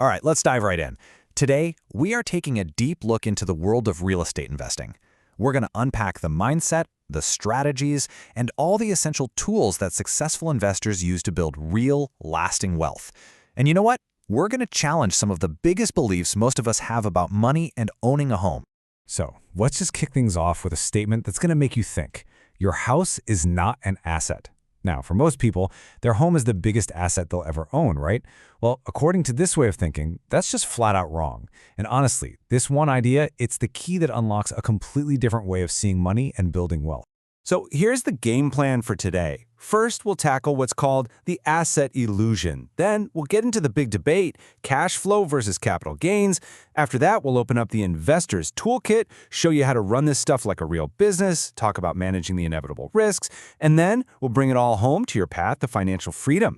All right, let's dive right in. Today, we are taking a deep look into the world of real estate investing. We're going to unpack the mindset, the strategies, and all the essential tools that successful investors use to build real, lasting wealth. And you know what? We're going to challenge some of the biggest beliefs most of us have about money and owning a home. So let's just kick things off with a statement that's going to make you think. Your house is not an asset. Now, for most people, their home is the biggest asset they'll ever own, right? Well, according to this way of thinking, that's just flat out wrong. And honestly, this one idea, it's the key that unlocks a completely different way of seeing money and building wealth. So here's the game plan for today. First, we'll tackle what's called the asset illusion. Then we'll get into the big debate, cash flow versus capital gains. After that, we'll open up the investor's toolkit, show you how to run this stuff like a real business, talk about managing the inevitable risks, and then we'll bring it all home to your path to financial freedom.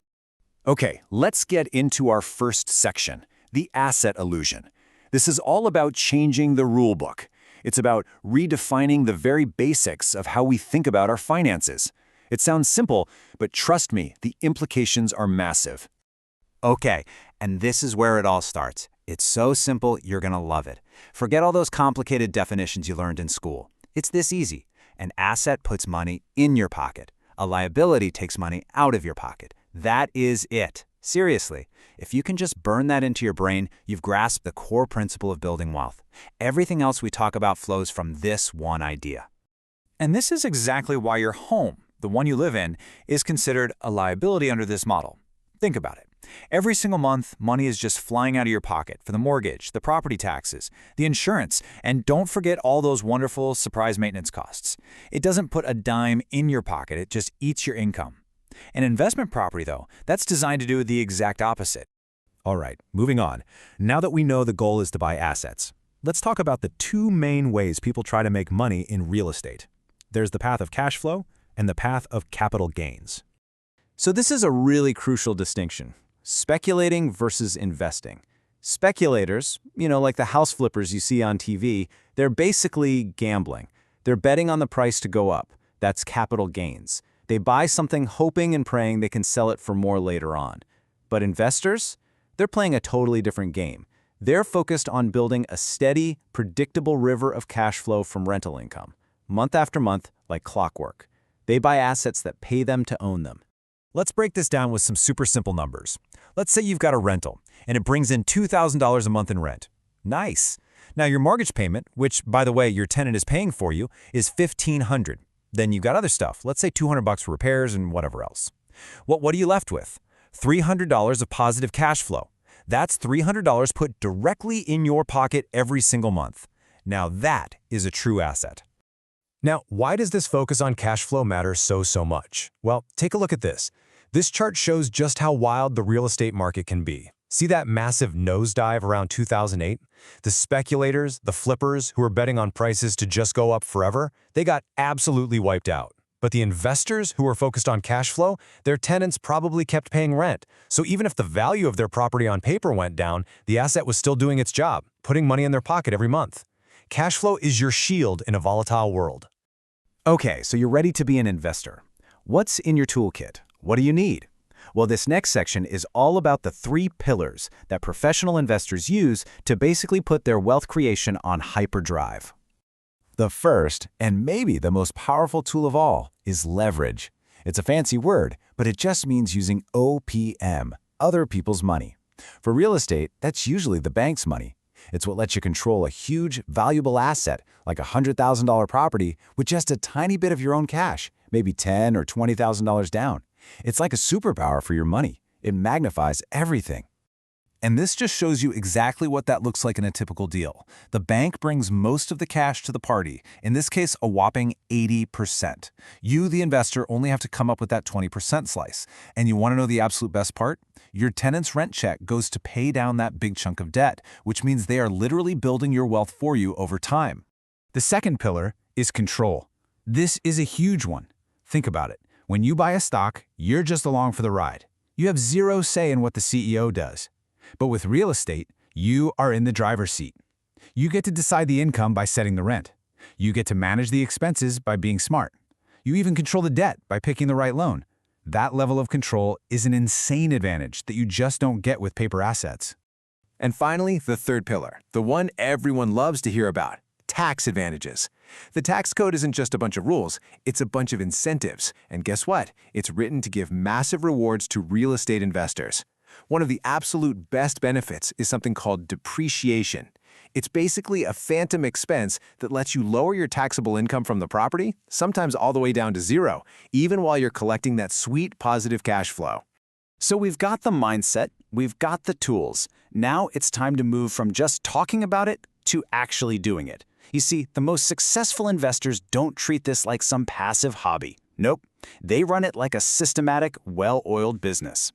Okay, let's get into our first section, the asset illusion. This is all about changing the rulebook. It's about redefining the very basics of how we think about our finances. It sounds simple, but trust me, the implications are massive. Okay, and this is where it all starts. It's so simple, you're going to love it. Forget all those complicated definitions you learned in school. It's this easy. An asset puts money in your pocket. A liability takes money out of your pocket. That is it. Seriously, if you can just burn that into your brain, you've grasped the core principle of building wealth. Everything else we talk about flows from this one idea. And this is exactly why your home, the one you live in, is considered a liability under this model. Think about it. Every single month, money is just flying out of your pocket for the mortgage, the property taxes, the insurance, and don't forget all those wonderful surprise maintenance costs. It doesn't put a dime in your pocket, it just eats your income. An investment property, though, that's designed to do the exact opposite. All right, moving on. Now that we know the goal is to buy assets, let's talk about the two main ways people try to make money in real estate. There's the path of cash flow and the path of capital gains. So this is a really crucial distinction. Speculating versus investing. Speculators, like the house flippers you see on TV, they're basically gambling. They're betting on the price to go up. That's capital gains. They buy something hoping and praying they can sell it for more later on. But investors? They're playing a totally different game. They're focused on building a steady, predictable river of cash flow from rental income, month after month, like clockwork. They buy assets that pay them to own them. Let's break this down with some super simple numbers. Let's say you've got a rental, and it brings in $2,000 a month in rent. Nice. Now your mortgage payment, which, by the way, your tenant is paying for you, is $1,500. Then you've got other stuff, let's say $200 for repairs and whatever else. What are you left with? $300 of positive cash flow. That's $300 put directly in your pocket every single month. Now that is a true asset. Now, why does this focus on cash flow matter so much? Well, take a look at this. This chart shows just how wild the real estate market can be. See that massive nosedive around 2008? The speculators, the flippers who were betting on prices to just go up forever, they got absolutely wiped out. But the investors who were focused on cash flow, their tenants probably kept paying rent. So even if the value of their property on paper went down, the asset was still doing its job, putting money in their pocket every month. Cash flow is your shield in a volatile world. Okay, so you're ready to be an investor. What's in your toolkit? What do you need? Well, this next section is all about the 3 pillars that professional investors use to basically put their wealth creation on hyperdrive. The first, and maybe the most powerful tool of all, is leverage. It's a fancy word, but it just means using OPM, other people's money. For real estate, that's usually the bank's money. It's what lets you control a huge, valuable asset, like a $100,000 property, with just a tiny bit of your own cash, maybe $10,000 or $20,000 down. It's like a superpower for your money. It magnifies everything. And this just shows you exactly what that looks like in a typical deal. The bank brings most of the cash to the party, in this case a whopping 80%. You, the investor, only have to come up with that 20% slice. And you want to know the absolute best part? Your tenant's rent check goes to pay down that big chunk of debt, which means they are literally building your wealth for you over time. The second pillar is control. This is a huge one. Think about it. When you buy a stock, you're just along for the ride. You have zero say in what the CEO does. But with real estate, you are in the driver's seat. You get to decide the income by setting the rent. You get to manage the expenses by being smart. You even control the debt by picking the right loan. That level of control is an insane advantage that you just don't get with paper assets. And finally, the third pillar, the one everyone loves to hear about, tax advantages. The tax code isn't just a bunch of rules, it's a bunch of incentives. And guess what? It's written to give massive rewards to real estate investors. One of the absolute best benefits is something called depreciation. It's basically a phantom expense that lets you lower your taxable income from the property, sometimes all the way down to zero, even while you're collecting that sweet positive cash flow. So we've got the mindset, we've got the tools. Now it's time to move from just talking about it to actually doing it. You see, the most successful investors don't treat this like some passive hobby. Nope, they run it like a systematic, well-oiled business.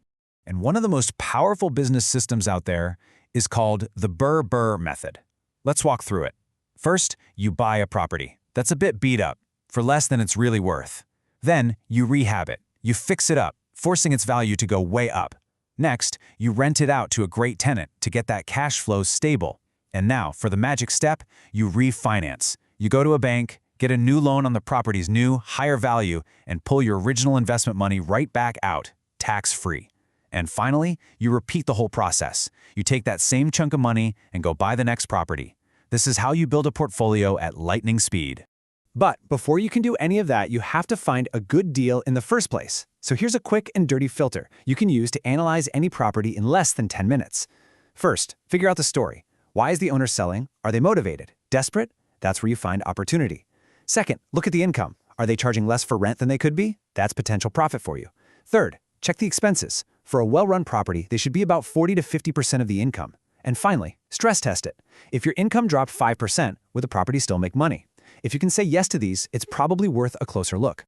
And one of the most powerful business systems out there is called the BRRRR method. Let's walk through it. First, you buy a property that's a bit beat up, for less than it's really worth. Then, you rehab it. You fix it up, forcing its value to go way up. Next, you rent it out to a great tenant to get that cash flow stable. And now, for the magic step, you refinance. You go to a bank, get a new loan on the property's new, higher value, and pull your original investment money right back out, tax-free. And finally, you repeat the whole process. You take that same chunk of money and go buy the next property. This is how you build a portfolio at lightning speed. But before you can do any of that, you have to find a good deal in the first place. So here's a quick and dirty filter you can use to analyze any property in less than 10 minutes. First, figure out the story. Why is the owner selling? Are they motivated? Desperate? That's where you find opportunity. Second, look at the income. Are they charging less for rent than they could be? That's potential profit for you. Third, check the expenses. For a well-run property, they should be about 40 to 50% of the income. And finally, stress test it. If your income dropped 5%, would the property still make money? If you can say yes to these, it's probably worth a closer look.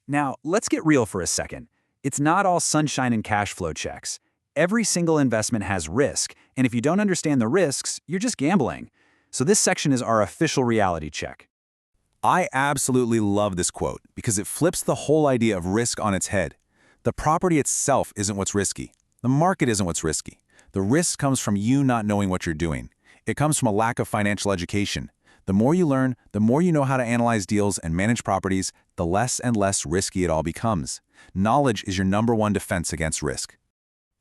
Now, let's get real for a second. It's not all sunshine and cash flow checks. Every single investment has risk, and if you don't understand the risks, you're just gambling. So this section is our official reality check. I absolutely love this quote because it flips the whole idea of risk on its head. The property itself isn't what's risky. The market isn't what's risky. The risk comes from you not knowing what you're doing. It comes from a lack of financial education. The more you learn, the more you know how to analyze deals and manage properties, the less and less risky it all becomes. Knowledge is your #1 defense against risk.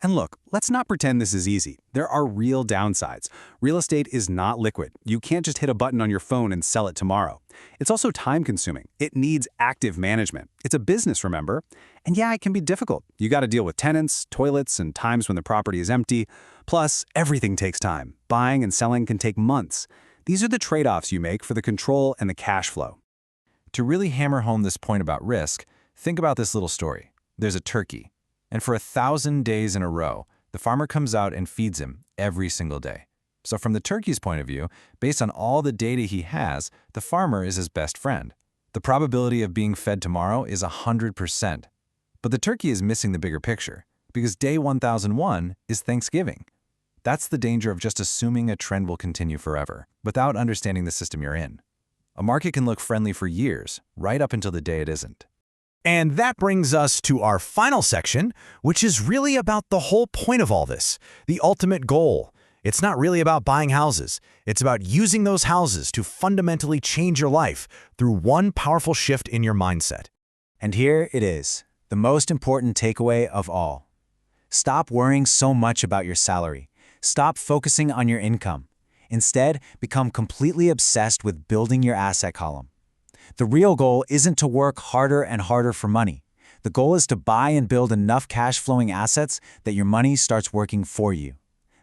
And look, let's not pretend this is easy. There are real downsides. Real estate is not liquid. You can't just hit a button on your phone and sell it tomorrow. It's also time-consuming. It needs active management. It's a business, remember? And yeah, it can be difficult. You got to deal with tenants, toilets, and times when the property is empty. Plus, everything takes time. Buying and selling can take months. These are the trade-offs you make for the control and the cash flow. To really hammer home this point about risk, think about this little story. There's a turkey. And for 1,000 days in a row, the farmer comes out and feeds him every single day. So from the turkey's point of view, based on all the data he has, the farmer is his best friend. The probability of being fed tomorrow is 100%. But the turkey is missing the bigger picture, because day 1001 is Thanksgiving. That's the danger of just assuming a trend will continue forever, without understanding the system you're in. A market can look friendly for years, right up until the day it isn't. And that brings us to our final section, which is really about the whole point of all this, the ultimate goal. It's not really about buying houses. It's about using those houses to fundamentally change your life through one powerful shift in your mindset. And here it is, the most important takeaway of all. Stop worrying so much about your salary. Stop focusing on your income. Instead, become completely obsessed with building your asset column. The real goal isn't to work harder and harder for money. The goal is to buy and build enough cash-flowing assets that your money starts working for you.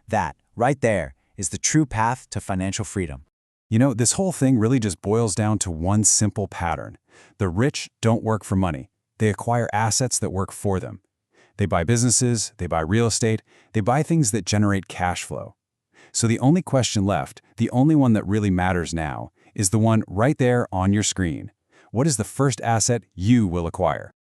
That, right there, is the true path to financial freedom. You know, this whole thing really just boils down to one simple pattern. The rich don't work for money. They acquire assets that work for them. They buy businesses, they buy real estate, they buy things that generate cash flow. So the only question left, the only one that really matters now, is the one right there on your screen. What is the first asset you will acquire?